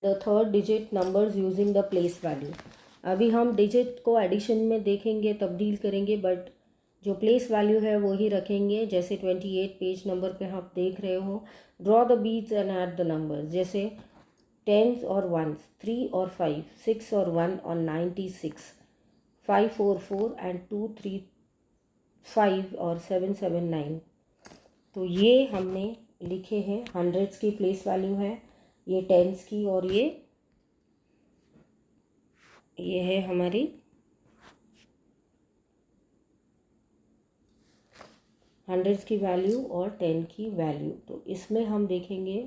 The third digit numbers using the place value. अभी हम digit को एडिशन में देखेंगे, तब्दील करेंगे, बट जो प्लेस वैल्यू है वो ही रखेंगे। जैसे 28 पेज नंबर पे आप देख रहे हो, draw the beads and add the numbers. जैसे टेंस और वंस, 3 और 5, 6 और 1 और 96, 5 और 4 एंड 2 3 5 और 7 7 9। तो ये हमने लिखे हैं, हंड्रेड्स की प्लेस वैल्यू है, ये टेंस की, और ये है हमारी हंड्रेड्स की वैल्यू और 10 की वैल्यू। तो इसमें हम देखेंगे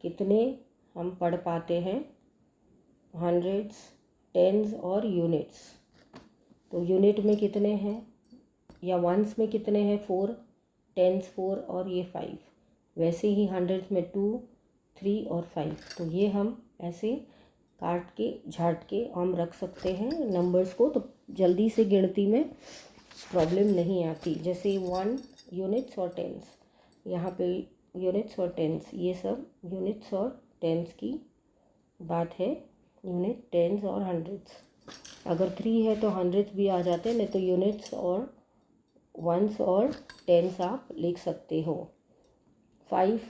कितने हम पढ़ पाते हैं, हंड्रेड्स, टेंस और यूनिट्स। तो यूनिट में कितने हैं या वंस में कितने हैं, 4, टेंस 4 और ये 5। वैसे ही हंड्रेड्स में 2, 3 और 5। तो ये हम ऐसे काट के झाट के हम रख सकते हैं नंबर्स को, तो जल्दी से गिनती में प्रॉब्लम नहीं आती। जैसे 1 यूनिट्स और टेंस, यहाँ पे यूनिट्स और टेंस, ये सब यूनिट्स और टेंस की बात है। यूनिट, टेंस और हंड्रेड्स। अगर 3 है तो हंड्रेड्स भी आ जाते हैं, नहीं तो यूनिट्स और वंस और टेंस आप लिख सकते हो। 5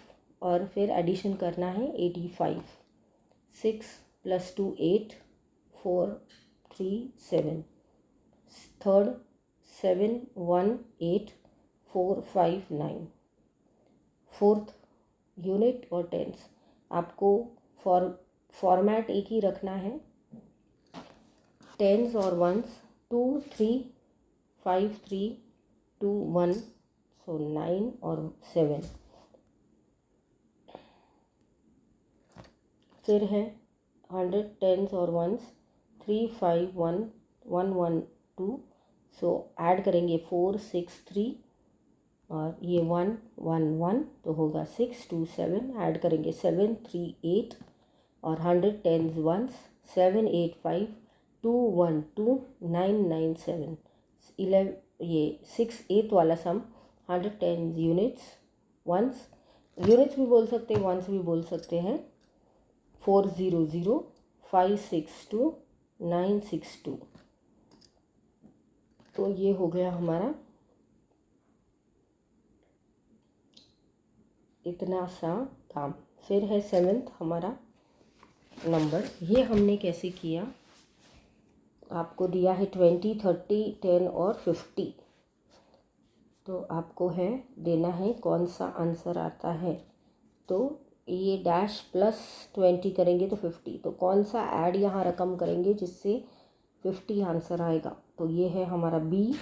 और फिर एडिशन करना है 85। 6 + 2 8, 4 3 7, थर्ड 7 1 8, 4 5 9। फोर्थ यूनिट और टेंस, आपको फॉर्मेट एक ही रखना है, टेंस और वंस 2 3 5 3 2 1, सो 9 और 7। फिर है 100 टेंस और वंस 3 5 1 1 1 2, सो ऐड करेंगे 4 6 3 और ये 1 1 1, तो होगा 6 2 7। ऐड करेंगे 7 3 8 और 100 टेंस वंस 7 8 5 2 1 2 9 9 7 11। ये 6 8 वाला sum 100 tense units once, units भी बोल सकते हैं, वंस भी बोल सकते हैं, 4 0 0 5 6 2 9 6 2। तो ये हो गया हमारा इतना सा काम। फिर है 7th हमारा नंबर। ये हमने कैसे किया, आपको दिया है 20 30 10 और 50। तो आपको है देना है कौन सा आंसर आता है। तो ये डैश +20 करेंगे तो 50, तो कौन सा ऐड यहाँ रकम करेंगे जिससे 50 आंसर आएगा। तो ये है हमारा B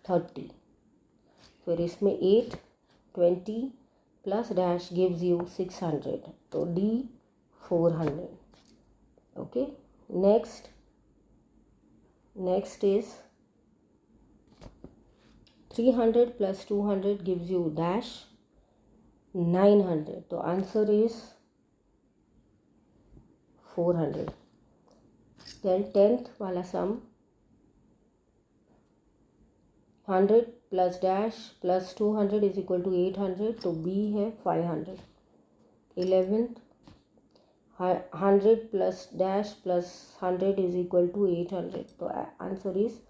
30। फिर इसमें 8 20 प्लस डैश गिव्स यू 600, तो D 400। Okay, next is 300 plus 200 gives you dash 900, तो आंसर इज 400। देन 10th वाला sum 100 plus dash plus 200 is equal to 800, तो B है 500। 11th 100 plus dash plus 100 is equal to 800, तो answer is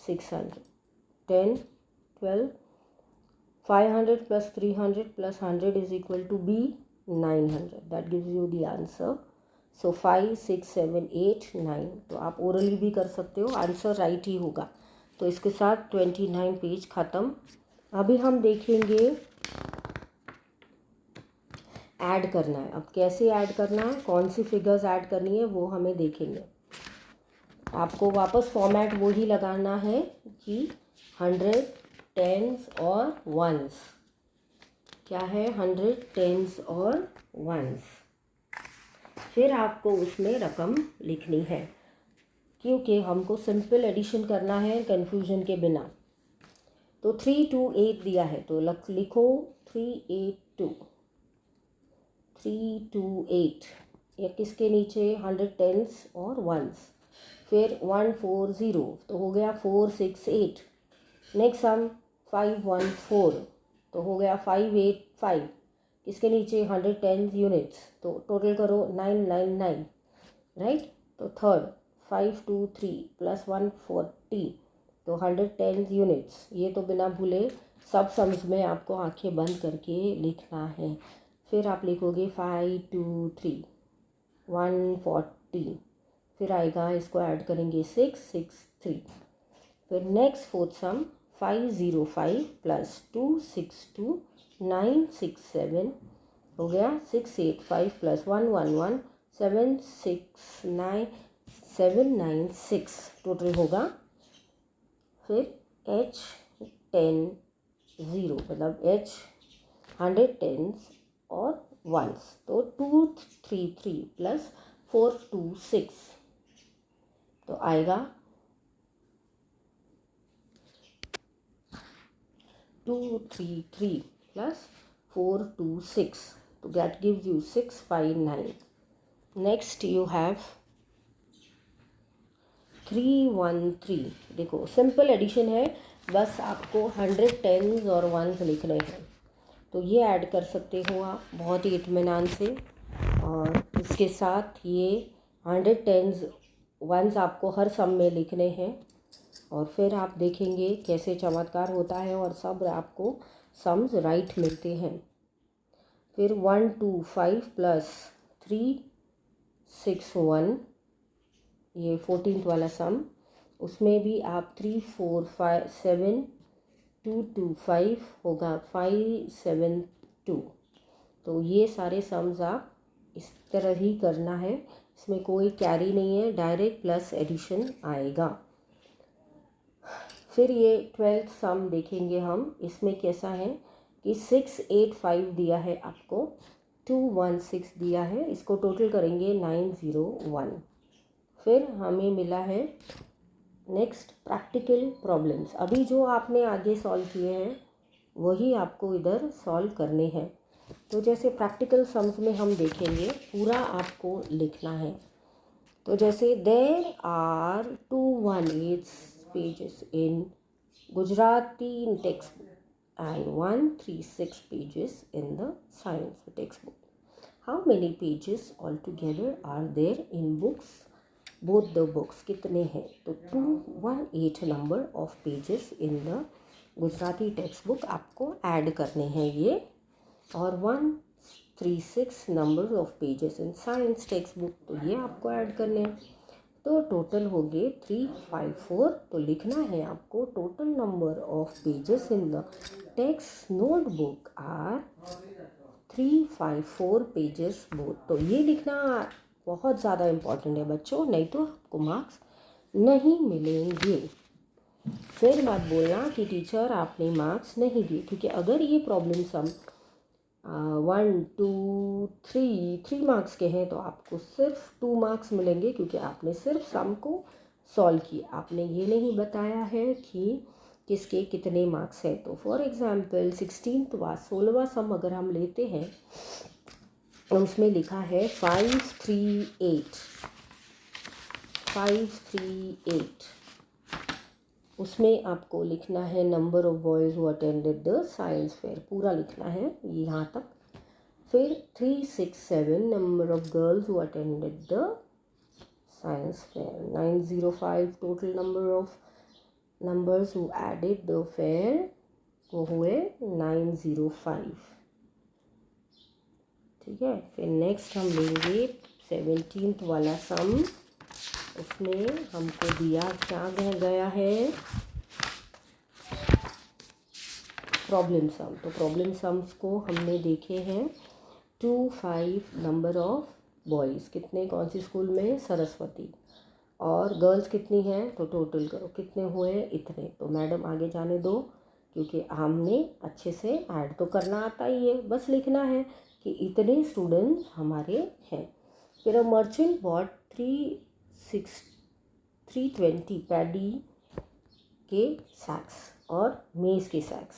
600। 10 12 500 plus 300 plus 100 is equal to B 900, that gives you the answer. So 5 6 7 8 9। तो आप orally भी कर सकते हो, आंसर राइट ही होगा। तो इसके साथ 29 पेज ख़त्म। अभी हम देखेंगे ऐड करना है। अब कैसे ऐड करना है, कौन सी फिगर्स ऐड करनी है वो हमें देखेंगे। आपको वापस फॉर्मेट वो ही लगाना है कि 100 टेंस और वंस। क्या है, 100 टेंस और वंस। फिर आपको उसमें रकम लिखनी है, क्योंकि हमको सिंपल एडिशन करना है कन्फ्यूजन के बिना। तो 328 दिया है, तो लिखो 382 328। या किसके नीचे 100 टेंस और वंस। फिर 140, तो हो गया 468। नेक्स्ट सम 514, तो हो गया 585। किसके नीचे 100 टेंस यूनिट्स, तो टोटल करो 999। राइट। तो थर्ड 523 + 140 तो 110 यूनिट्स। ये तो बिना भूले सब सम्स में आपको आंखें बंद करके लिखना है। फिर आप लिखोगे 523 140, फिर आएगा, इसको ऐड करेंगे 663। फिर नेक्स्ट फोर्थ सम 505 + 262 967 हो गया। 685 + 111 796 टोटल होगा। फिर H10 0 मतलब H 100 टेंस और वंस, तो 233 + 426 तो आएगा 233 + 426 तो that gives you 659। Next you have 313। देखो सिंपल एडिशन है, बस आपको 100 टेंस और वंस लिखने हैं, तो ये ऐड कर सकते हो आप बहुत ही इत्मीनान से। और इसके साथ ये 100 टेंस वंस आपको हर सम में लिखने हैं, और फिर आप देखेंगे कैसे चमत्कार होता है और सब आपको सम्स राइट मिलते हैं। फिर 125 + 361 ये 14th वाला सम, उसमें भी आप 345 225 होगा 572। तो ये सारे सम्स आप इस तरह ही करना है, इसमें कोई कैरी नहीं है, डायरेक्ट प्लस एडिशन आएगा। फिर ये 12th सम देखेंगे हम, इसमें कैसा है कि 685 दिया है आपको, 216 दिया है, इसको टोटल करेंगे 901। फिर हमें मिला है नेक्स्ट प्रैक्टिकल प्रॉब्लम्स। अभी जो आपने आगे सॉल्व किए हैं वही आपको इधर सॉल्व करने हैं। तो जैसे प्रैक्टिकल सम्स में हम देखेंगे पूरा आपको लिखना है। तो जैसे there are 218 pages in Gujarati text book and 136 pages in the science text book. How many pages all together are there in books both the books? कितने हैं? तो 218 number of pages in the Gujarati text book आपको add करने हैं ये, और 136 number of pages in science text book, तो ये आपको ऐड करने हैं। तो टोटल हो गए 354। तो लिखना है आपको total number of pages in the text notebook are 354 pages both. तो ये लिखना बहुत ज़्यादा इम्पॉर्टेंट है बच्चों, नहीं तो आपको मार्क्स नहीं मिलेंगे। फिर मत बोलना कि टीचर आपने मार्क्स नहीं दिए, क्योंकि अगर ये प्रॉब्लम सम 1 2 3 मार्क्स के हैं तो आपको सिर्फ 2 मार्क्स मिलेंगे, क्योंकि आपने सिर्फ सम को सॉल्व किया, आपने ये नहीं बताया है कि किसके कितने मार्क्स हैं। तो फॉर एग्जांपल 16वां सम अगर हम लेते हैं तो उसमें लिखा है 538। उसमें आपको लिखना है number of boys who attended the science fair, पूरा लिखना है यहाँ तक। फिर 367 number of girls who attended the science fair. 905 total number of numbers who added the fair, वो हुए 905। ठीक है। फिर नेक्स्ट हम लेंगे 17th वाला सम। उसमें हमको दिया क्या गया है, प्रॉब्लम सम। तो प्रॉब्लम सम्स को हमने देखे हैं 25 नंबर ऑफ बॉयज़, कितने कौन सी स्कूल में? सरस्वती। और गर्ल्स कितनी हैं? तो टोटल करो कितने हुए, इतने। तो मैडम आगे जाने दो, क्योंकि हमने अच्छे से ऐड तो करना आता ही है, बस लिखना है कि इतने स्टूडेंट्स हमारे हैं। फिर अ मर्चेंट बॉट 320 पैडी के सैक्स और मेज़ के सैक्स,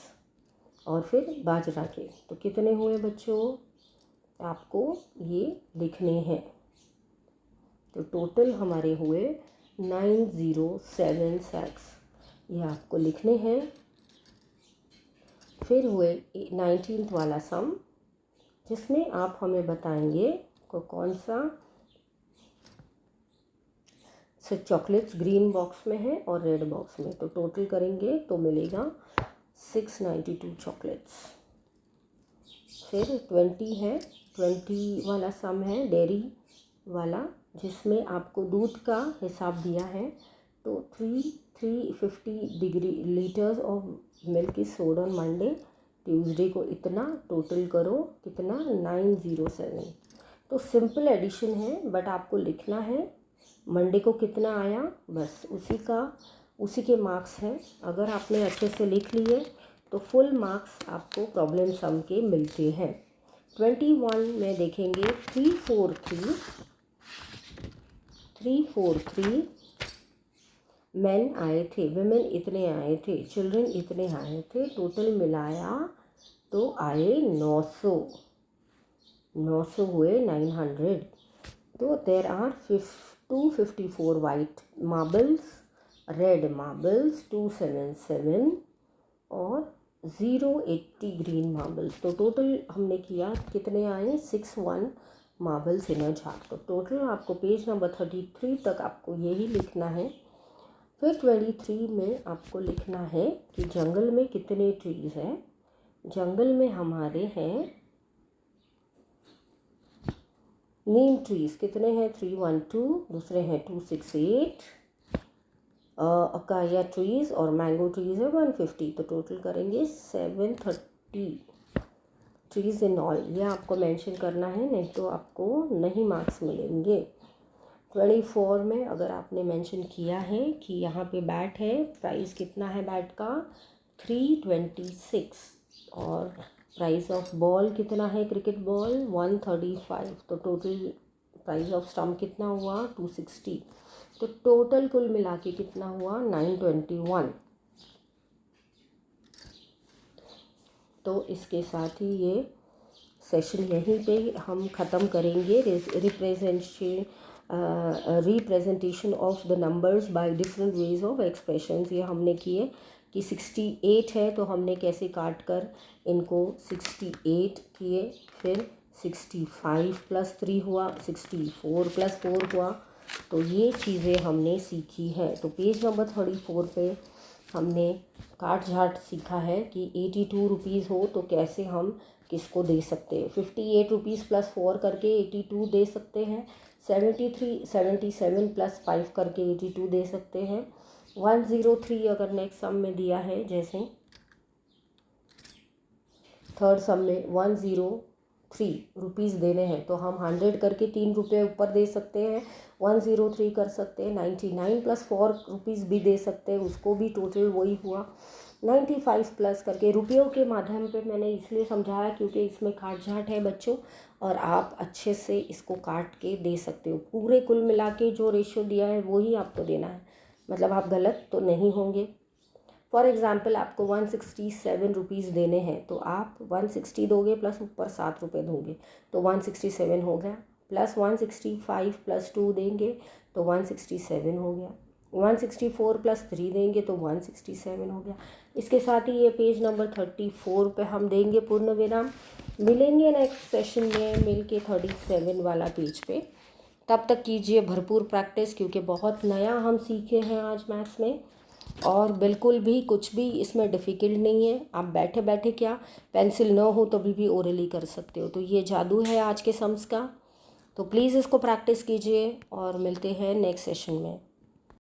और फिर बाजरा के। तो कितने हुए बच्चों? आपको ये लिखने हैं। तो टोटल हमारे हुए 907 सैक्स, ये आपको लिखने हैं। फिर हुए 19th वाला सम, जिसमें आप हमें बताएंगे को कौन सा चॉकलेट्स ग्रीन बॉक्स में है और रेड बॉक्स में, तो टोटल करेंगे तो मिलेगा 692 चॉकलेट्स। फिर 20 है, 20 वाला सम है डेयरी वाला, जिसमें आपको दूध का हिसाब दिया है। तो 350 degree litres of milk is sold on Monday, Tuesday को इतना, टोटल करो कितना 907। तो सिंपल एडिशन है, बट आपको लिखना है मंडे को कितना आया, बस उसी के मार्क्स हैं। अगर आपने अच्छे से लिख लिए तो फुल मार्क्स आपको प्रॉब्लम सम के मिलते हैं। 21 में देखेंगे 343 मैन आए थे, विमेन इतने आए थे, चिल्ड्रन इतने आए थे, टोटल मिलाया तो आए 900 हुए 900। तो there are 254 white marbles, red marbles 277 और 080 ग्रीन मार्बल्स। तो टोटल हमने किया कितने आए 61 मार्बल्स इन अ जार। तो टोटल आपको पेज नंबर 33 तक आपको यही लिखना है। फिर 23 में आपको लिखना है कि जंगल में कितने ट्रीज़ हैं। जंगल में हमारे हैं नीम ट्रीज़ कितने हैं 312, दूसरे हैं 268, अकाया ट्रीज़ और मैंगो ट्रीज़ है 150। तो टोटल करेंगे 730 ट्रीज़ इन ऑल। ये आपको मेंशन करना है, नहीं तो आपको नहीं मार्क्स मिलेंगे। 24 में अगर आपने मेंशन किया है कि यहाँ पे बैट है, प्राइस कितना है बैट का 326 और प्राइस ऑफ बॉल कितना है क्रिकेट बॉल 135। तो टोटल प्राइस ऑफ स्टम्प कितना हुआ 260। तो टोटल कुल मिला के कितना हुआ 921। तो इसके साथ ही ये सेशन यहीं पे हम ख़त्म करेंगे। Representation of the numbers by different ways of expressions ये हमने किए कि 68 है तो हमने कैसे काट कर इनको 68 किए, फिर 65 + 3 हुआ, 64 + 4 हुआ। तो ये चीज़ें हमने सीखी हैं। तो पेज नंबर 34 पे हमने काट झाट सीखा है कि 82 रुपीज़ हो तो कैसे हम किसको दे सकते हैं। 58 रुपीज़ + 4 करके 82 दे सकते हैं। 77 + 5 करके 82 दे सकते हैं। 103 अगर नेक्स्ट सम में दिया है, जैसे थर्ड सम में 103 रुपीज़ देने हैं तो हम 100 करके 3 रुपये ऊपर दे सकते हैं, 103 कर सकते हैं। 99 + 4 रुपीज़ भी दे सकते हैं, उसको भी टोटल वही हुआ। 95 प्लस करके रुपयों के माध्यम पे मैंने इसलिए समझाया क्योंकि इसमें काट झाट है बच्चों, और आप अच्छे से इसको काट के दे सकते हो। पूरे कुल मिला के जो रेशियो दिया है वही आपको देना है, मतलब आप गलत तो नहीं होंगे। फॉर एग्ज़ाम्पल आपको 167 रुपीज़ देने हैं तो आप 160 दोगे प्लस ऊपर 7 रुपये दोगे तो 167 हो गया, प्लस 165 + 2 देंगे तो 167 हो गया, 164 + 3 देंगे तो 167 हो गया। इसके साथ ही ये पेज नंबर 34 पे हम देंगे पूर्ण विराम। मिलेंगे नेक्स्ट सेशन में मिलके 37 वाला पेज पे। तब तक कीजिए भरपूर प्रैक्टिस, क्योंकि बहुत नया हम सीखे हैं आज मैथ्स में और बिल्कुल भी कुछ भी इसमें डिफ़िकल्ट नहीं है। आप बैठे बैठे क्या पेंसिल न हो तभी भी ओरली कर सकते हो। तो ये जादू है आज के सम्स का। तो प्लीज़ इसको प्रैक्टिस कीजिए और मिलते हैं नेक्स्ट सेशन में।